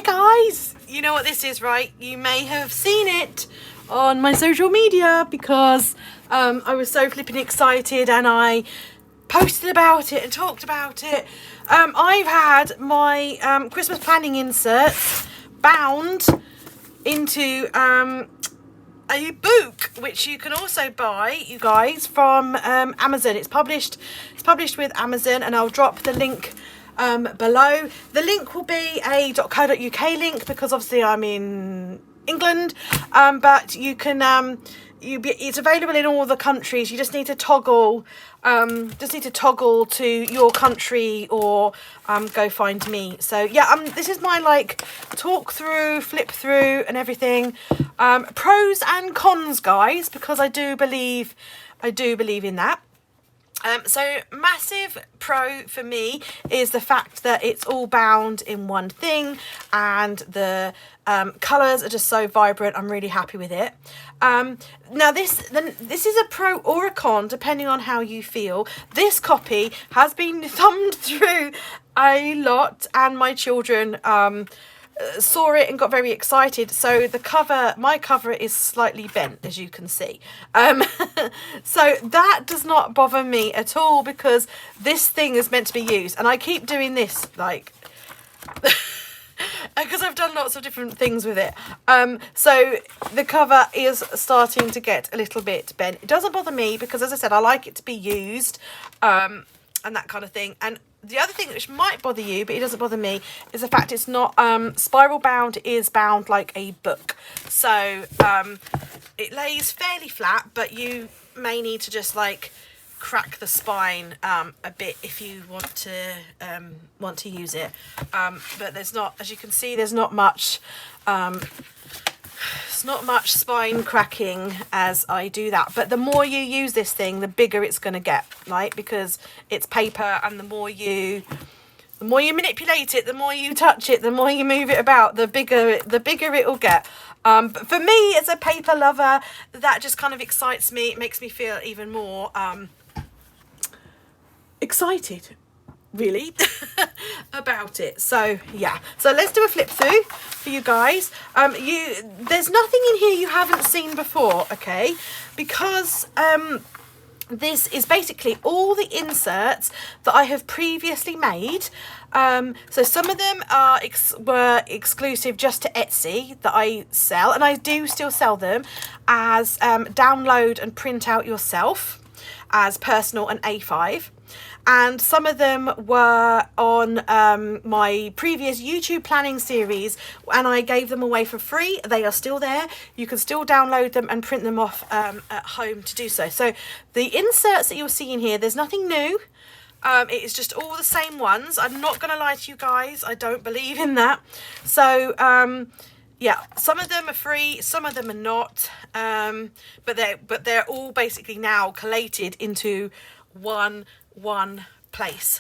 Hi guys, you know what this is, right? You may have seen it on my social media because I was so flipping excited and I posted about it and talked about it. I've had my Christmas planning inserts bound into a book which you can also buy, you guys, from Amazon. It's published with Amazon, and I'll drop the link below. The link will be a .co.uk link because obviously I'm in England, but you can it's available in all the countries. You just need to toggle to your country or go find me. So yeah, this is my like talk through, flip through and everything, pros and cons, guys, because I do believe in that. So massive pro for me is the fact that it's all bound in one thing, and the colours are just so vibrant. I'm really happy with it. Now this is a pro or a con depending on how you feel. This copy has been thumbed through a lot, and my children saw it and got very excited. So my cover is slightly bent, as you can see. So that does not bother me at all because this thing is meant to be used, and I keep doing this like because I've done lots of different things with it. So the cover is starting to get a little bit bent. It doesn't bother me because, as I said, I like it to be used, and that kind of thing. And the other thing which might bother you, but it doesn't bother me, is the fact it's not spiral bound. It is bound like a book. So it lays fairly flat, but you may need to just like crack the spine a bit if you want to use it. But there's not, as you can see, there's not much it's not much spine cracking as I do that. But the more you use this thing, the bigger it's going to get, right? Because it's paper, and the more you manipulate it, the more you touch it, the more you move it about, the bigger it will get. But for me, as a paper lover, that just kind of excites me. It makes me feel even more excited, really, about it. So yeah, so let's do a flip through for you guys. There's nothing in here you haven't seen before, okay? Because this is basically all the inserts that I have previously made. So some of them were exclusive just to Etsy that I sell, and I do still sell them as download and print out yourself as personal and A5. And some of them were on my previous YouTube planning series, and I gave them away for free. They are still there. You can still download them and print them off at home to do so. So the inserts that you'll see in here, there's nothing new. It is just all the same ones. I'm not going to lie to you guys. I don't believe in that. So yeah, some of them are free, some of them are not. But they're all basically now collated into one place.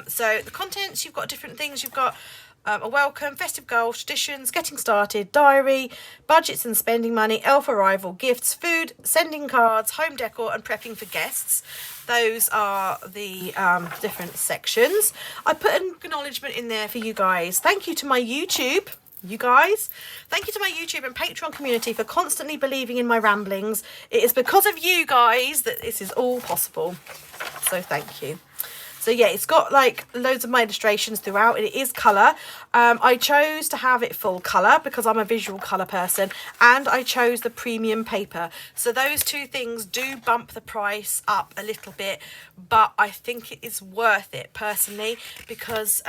So the contents, you've got different things. You've got a welcome, festive goals, traditions, getting started, diary, budgets and spending money, elf arrival, gifts, food, sending cards, home decor and prepping for guests. Those are the different sections. I put an acknowledgement in there for you guys. Thank you to my YouTube. You guys, thank you to my YouTube and Patreon community for constantly believing in my ramblings. It is because of you guys that this is all possible. So thank you. So yeah, it's got like loads of my illustrations throughout. It is colour. I chose to have it full colour because I'm a visual colour person, and I chose the premium paper. So those two things do bump the price up a little bit, but I think it is worth it personally because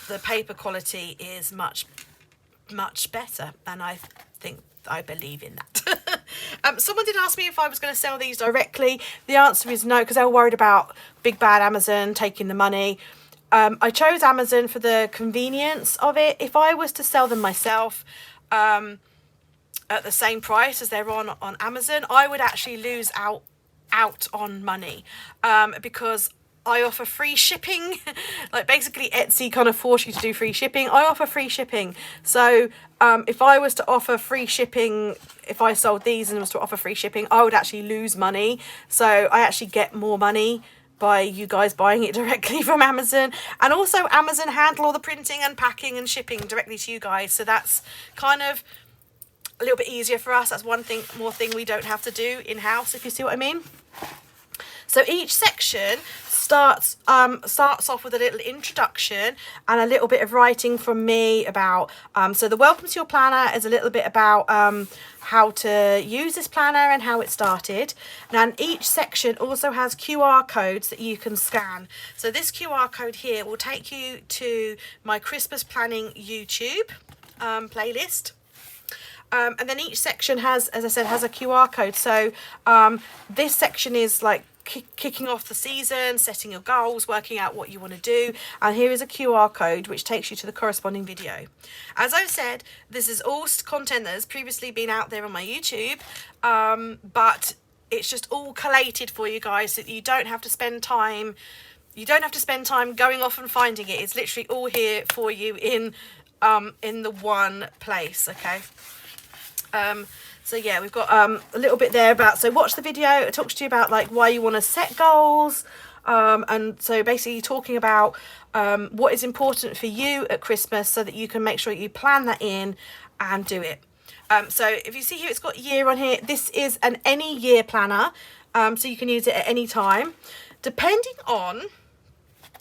the paper quality is much better, and I believe in that. Someone did ask me if I was going to sell these directly. The answer is no, because they were worried about big bad Amazon taking the money. I chose Amazon for the convenience of it. If I was to sell them myself at the same price as they're on Amazon, I would actually lose out on money because I offer free shipping. Like basically Etsy kind of force you to do free shipping. I offer free shipping. So if I was to offer free shipping, if I sold these and was to offer free shipping, I would actually lose money. So I actually get more money by you guys buying it directly from Amazon, and also Amazon handle all the printing and packing and shipping directly to you guys, so that's kind of a little bit easier for us. That's one thing more thing we don't have to do in-house, if you see what I mean. So each section starts off with a little introduction and a little bit of writing from me about, so the welcome to your planner is a little bit about how to use this planner and how it started. And each section also has QR codes that you can scan. So this QR code here will take you to my Christmas planning YouTube playlist. And then each section has, as I said, has a QR code. So this section is like kicking off the season, setting your goals, working out what you want to do, and here is a QR code which takes you to the corresponding video. As I've said, this is all content that has previously been out there on my YouTube, but it's just all collated for you guys, so that you don't have to spend time going off and finding it. It's literally all here for you in the one place. Okay. So yeah, we've got a little bit there about, so watch the video. It talks to you about like why you want to set goals, and so basically talking about what is important for you at Christmas, so that you can make sure you plan that in and do it. So if you see here, it's got year on here. This is an any year planner, so you can use it at any time, depending on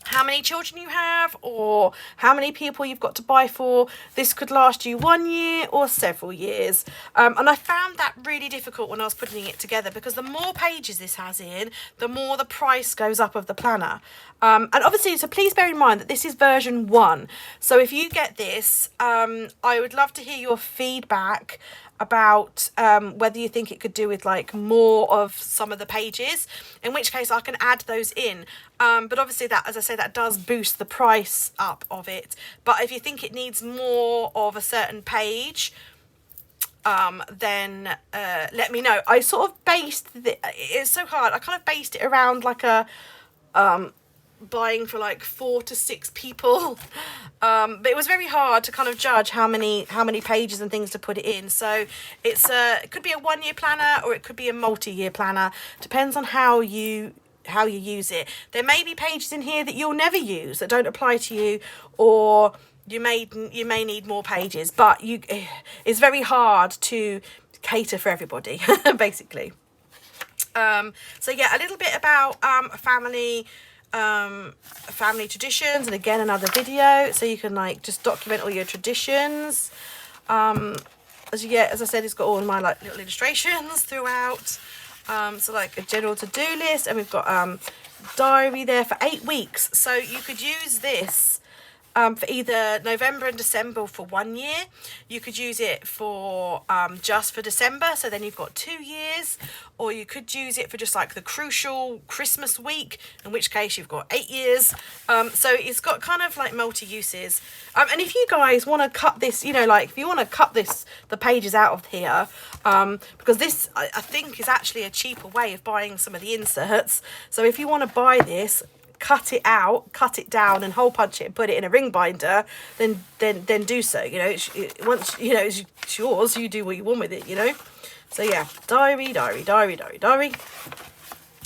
how many children you have or how many people you've got to buy for. This could last you 1 year or several years, and I found that really difficult when I was putting it together, because the more pages this has in, the more the price goes up of the planner, and obviously, so please bear in mind that this is version 1. So if you get this, I would love to hear your feedback about whether you think it could do with like more of some of the pages, in which case I can add those in, but obviously that, as I say, that does boost the price up of it. But if you think it needs more of a certain page, then let me know. I sort of based it's so hard, I kind of based it around like a buying for like 4 to 6 people, but it was very hard to kind of judge how many pages and things to put it in. So it's it could be a 1 year planner, or it could be a multi-year planner, depends on how you use it. There may be pages in here that you'll never use, that don't apply to you, or you may need more pages, but it's very hard to cater for everybody basically. So yeah, a little bit about family traditions, and again another video, so you can like just document all your traditions. As I said, it's got all my like little illustrations throughout, so like a general to-do list, and we've got diary there for 8 weeks, so you could use this for either November and December for 1 year. You could use it for just for December, so then you've got 2 years, or you could use it for just like the crucial Christmas week, in which case you've got 8 years. So it's got kind of like multi-uses, and if you guys want to cut this, you know, like if you want to cut the pages out of here, because this I think is actually a cheaper way of buying some of the inserts. So if you want to buy this, cut it out, cut it down, and hole punch it and put it in a ring binder, then do so. You know, once you know it's yours, you do what you want with it. You know, so yeah, diary.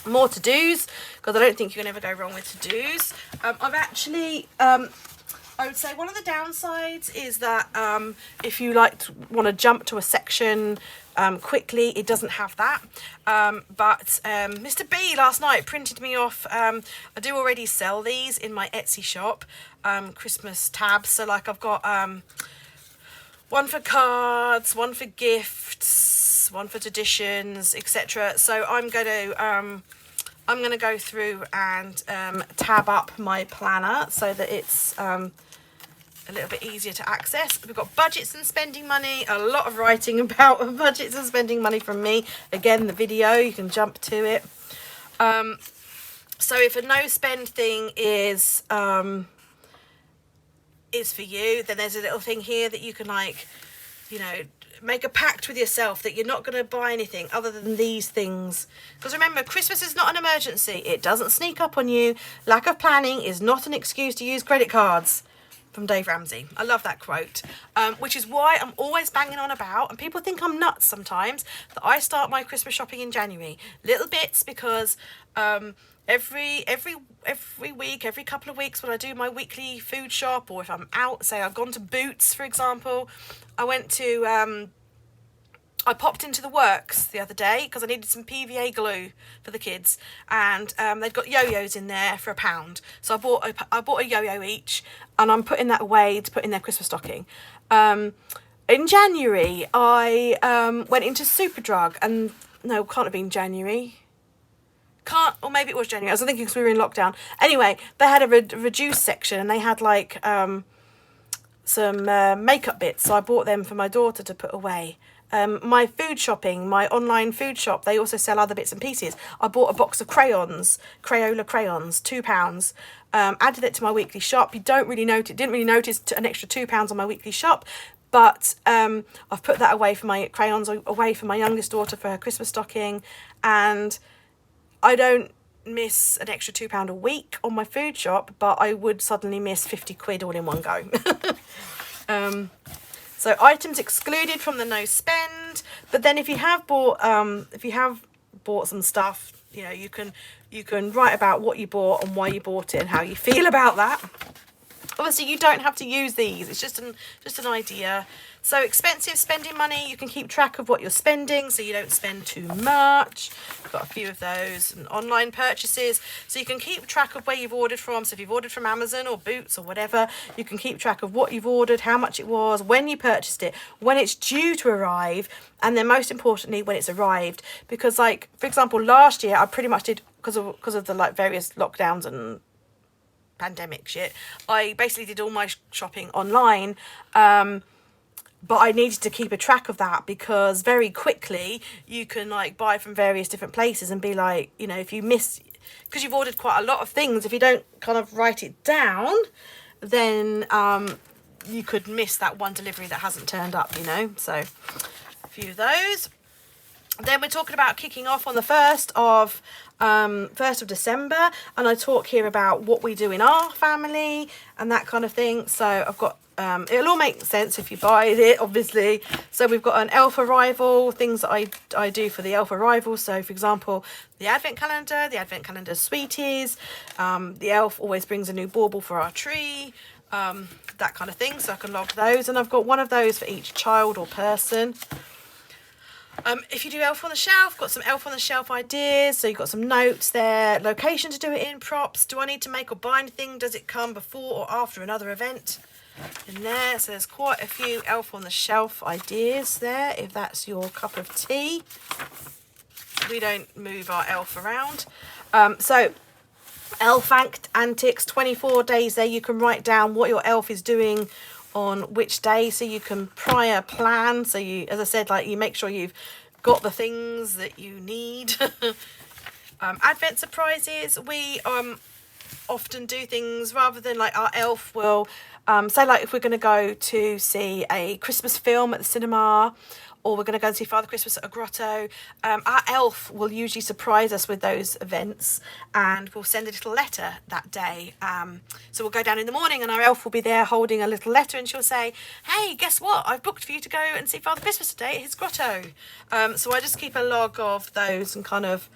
More to dos, because I don't think you can ever go wrong with to dos. I've actually I would say one of the downsides is that if you want to jump to a section quickly, it doesn't have that, but Mr. B last night printed me off, I do already sell these in my Etsy shop, Christmas tabs. So like I've got one for cards, one for gifts, one for traditions, etc. So I'm going to go through and tab up my planner so that it's a little bit easier to access. We've got budgets and spending money, a lot of writing about budgets and spending money from me. Again, the video, you can jump to it. So if a no spend thing is for you, then there's a little thing here that you can, like, you know, make a pact with yourself that you're not going to buy anything other than these things. Because remember, Christmas is not an emergency. It doesn't sneak up on you. Lack of planning is not an excuse to use credit cards. From Dave Ramsey. I love that quote, which is why I'm always banging on about, and people think I'm nuts sometimes, that I start my Christmas shopping in January. Little bits, because every week, every couple of weeks when I do my weekly food shop, or if I'm out, say I've gone to Boots, for example, I popped into the Works the other day because I needed some PVA glue for the kids, and they've got yo-yos in there for £1. So I bought a yo-yo each, and I'm putting that away to put in their Christmas stocking. In January, I went into Superdrug, and no, can't have been January. Or maybe it was January. I was thinking because we were in lockdown. Anyway, they had a reduced section, and they had like some makeup bits, so I bought them for my daughter to put away. My food shopping, my online food shop, they also sell other bits and pieces. I bought a box of crayons, Crayola crayons, £2. Added it to my weekly shop. You didn't really notice an extra £2 on my weekly shop, but I've put that away for my crayons, away for my youngest daughter for her Christmas stocking, and I don't miss an extra £2 a week on my food shop, but I would suddenly miss 50 quid all in one go. So items excluded from the no spend. But then if you have bought some stuff, you know, you can write about what you bought and why you bought it and how you feel about that. Obviously, you don't have to use these. It's just an idea. So expensive spending money, you can keep track of what you're spending so you don't spend too much. Got a few of those. And online purchases, so you can keep track of where you've ordered from. So if you've ordered from Amazon or Boots or whatever, you can keep track of what you've ordered, how much it was, when you purchased it, when it's due to arrive, and then most importantly, when it's arrived. Because, like, for example, last year I pretty much did, because of the like various lockdowns and pandemic shit, I basically did all my shopping online, but I needed to keep a track of that, because very quickly you can like buy from various different places and be like, you know, if you miss, because you've ordered quite a lot of things, if you don't kind of write it down, then you could miss that one delivery that hasn't turned up, you know. So a few of those. Then we're talking about kicking off on the 1st of December, and I talk here about what we do in our family and that kind of thing. So I've got, it'll all make sense if you buy it, obviously. So we've got an elf arrival, things that I do for the elf arrival. So for example, the advent calendar sweeties, the elf always brings a new bauble for our tree, that kind of thing. So I can log those, and I've got one of those for each child or person. If you do elf on the shelf, got some elf on the shelf ideas. So you've got some notes there, location to do it in, props, do I need to make or buy anything, does it come before or after another event in there. So there's quite a few elf on the shelf ideas there, if that's your cup of tea. We don't move our elf around. So elf antics, 24 days there. You can write down what your elf is doing on which day, so you can prior plan. So you, as I said, like, you make sure you've got the things that you need. Advent surprises, we often do things rather than, like, our elf will say, like, if we're going to go to see a Christmas film at the cinema, or we're going to go and see Father Christmas at a grotto, our elf will usually surprise us with those events, and we'll send a little letter that day. So we'll go down in the morning and our elf will be there holding a little letter, and she'll say, hey, guess what? I've booked for you to go and see Father Christmas today at his grotto. So I just keep a log of those and kind of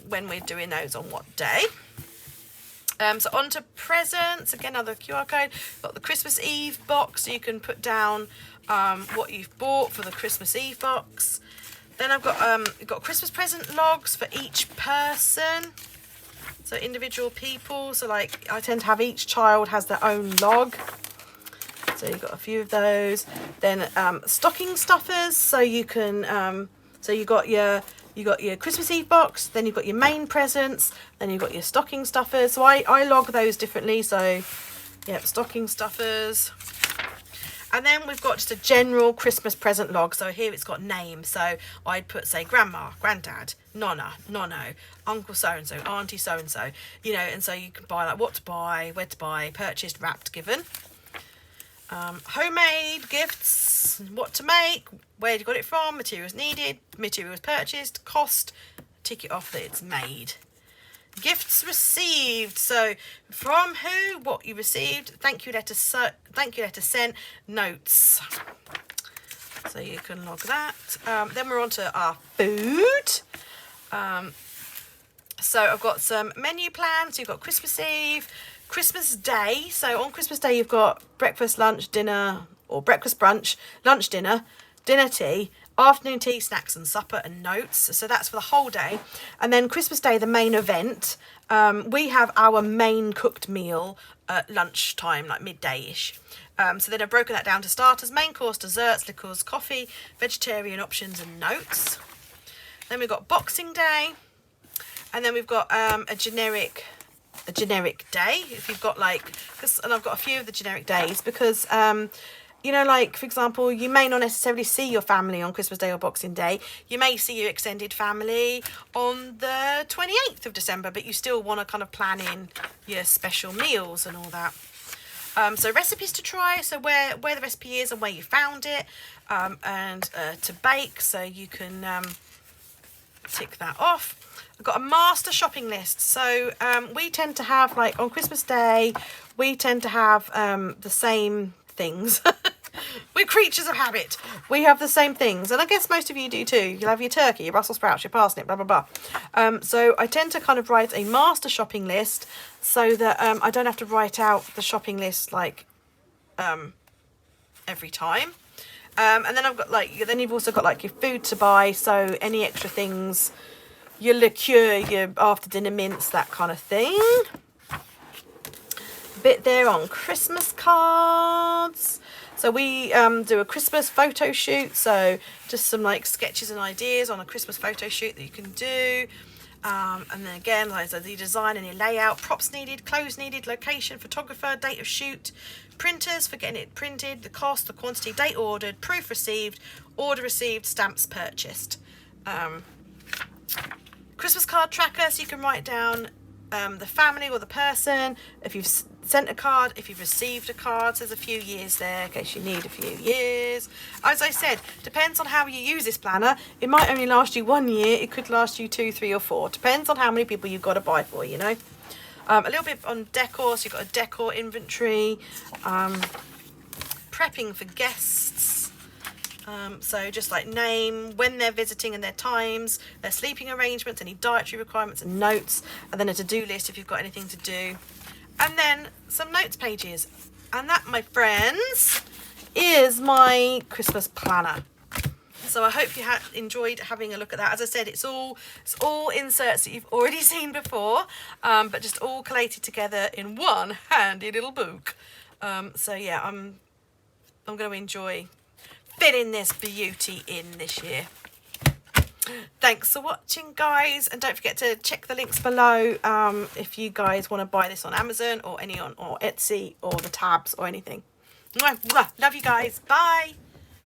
when we're doing those on what day. So on to presents, again, another QR code. Got the Christmas Eve box, so you can put down what you've bought for the Christmas Eve box. Then I've got Christmas present logs for each person, so individual people. So, like, I tend to have each child has their own log. So you've got a few of those. Then stocking stuffers, so you can so you got your Christmas Eve box, then you've got your main presents, then you've got your stocking stuffers. So I log those differently. So yeah, stocking stuffers. And then we've got just a general Christmas present log. So here it's got names. So I'd put, say, grandma, granddad, nonna, nonno, uncle so-and-so, auntie so-and-so, you know, and so you can buy, like, what to buy, where to buy, purchased, wrapped, given. Homemade gifts, what to make, where you got it from, materials needed, materials purchased, cost, tick it off that it's made. Gifts received, so from who, what you received, thank you letter sent, notes. So you can log that. Then we're on to our food. So we've got, we've got Christmas present logs, so each person, so individual people. So like, I tend to have each child has their own log. So we've got a few of those. Then we're on to our food. So I've got some menu plans. You've got Christmas Eve, Christmas Day. So on Christmas Day, you've got breakfast, lunch, dinner, or breakfast, brunch, lunch, dinner, dinner tea, afternoon tea, snacks and supper and notes. So that's for the whole day. And then Christmas Day, the main event, we have our main cooked meal at lunchtime, like midday-ish. So then I've broken that down to starters, main course, desserts, liqueurs, coffee, vegetarian options and notes. Then we've got Boxing Day. And then we've got a generic day. If you've got like, and I've got a few of the generic days because, you know, like for example, you may not necessarily see your family on Christmas Day or Boxing Day. You may see your extended family on the 28th of December, but you still want to kind of plan in your special meals and all that. So recipes to try, so where the recipe is and where you found it, and to bake, so you can tick that off. I've got a master shopping list. So we tend to have, like on Christmas Day, we tend to have the same things. We're creatures of habit. We have the same things. And I guess most of you do too. You'll have your turkey, your Brussels sprouts, your parsnip, blah, blah, blah. So I tend to kind of write a master shopping list so that I don't have to write out the shopping list like every time. And then I've got like, then you've also got like your food to buy. So any extra things, your liqueur, your after dinner mints, that kind of thing. A bit there on Christmas cards. So we do a Christmas photo shoot. So just some like sketches and ideas on a Christmas photo shoot that you can do. And then again, like the design and your layout, props needed, clothes needed, location, photographer, date of shoot, printers for getting it printed, the cost, the quantity, date ordered, proof received, order received, stamps purchased. Christmas card tracker, so you can write down the family or the person, if you've sent a card, if you've received a card. So there's a few years there in case you need a few years. As I said, depends on how you use this planner. It might only last you 1 year. It could last you 2, 3 or 4. Depends on how many people you've got to buy for, you know. A little bit on decor. So you've got a decor inventory. Prepping for guests. So just like name, when they're visiting and their times, their sleeping arrangements, any dietary requirements and notes, and then a to-do list if you've got anything to do. And then some notes pages. And that, my friends, is my Christmas planner. So I hope you enjoyed having a look at that. As I said, it's all inserts that you've already seen before, but just all collated together in one handy little book. So yeah, I'm going to enjoy fitting this beauty in this year. Thanks for watching, guys, and don't forget to check the links below if you guys want to buy this on Amazon or or Etsy or the tabs or anything. Love you guys. Bye.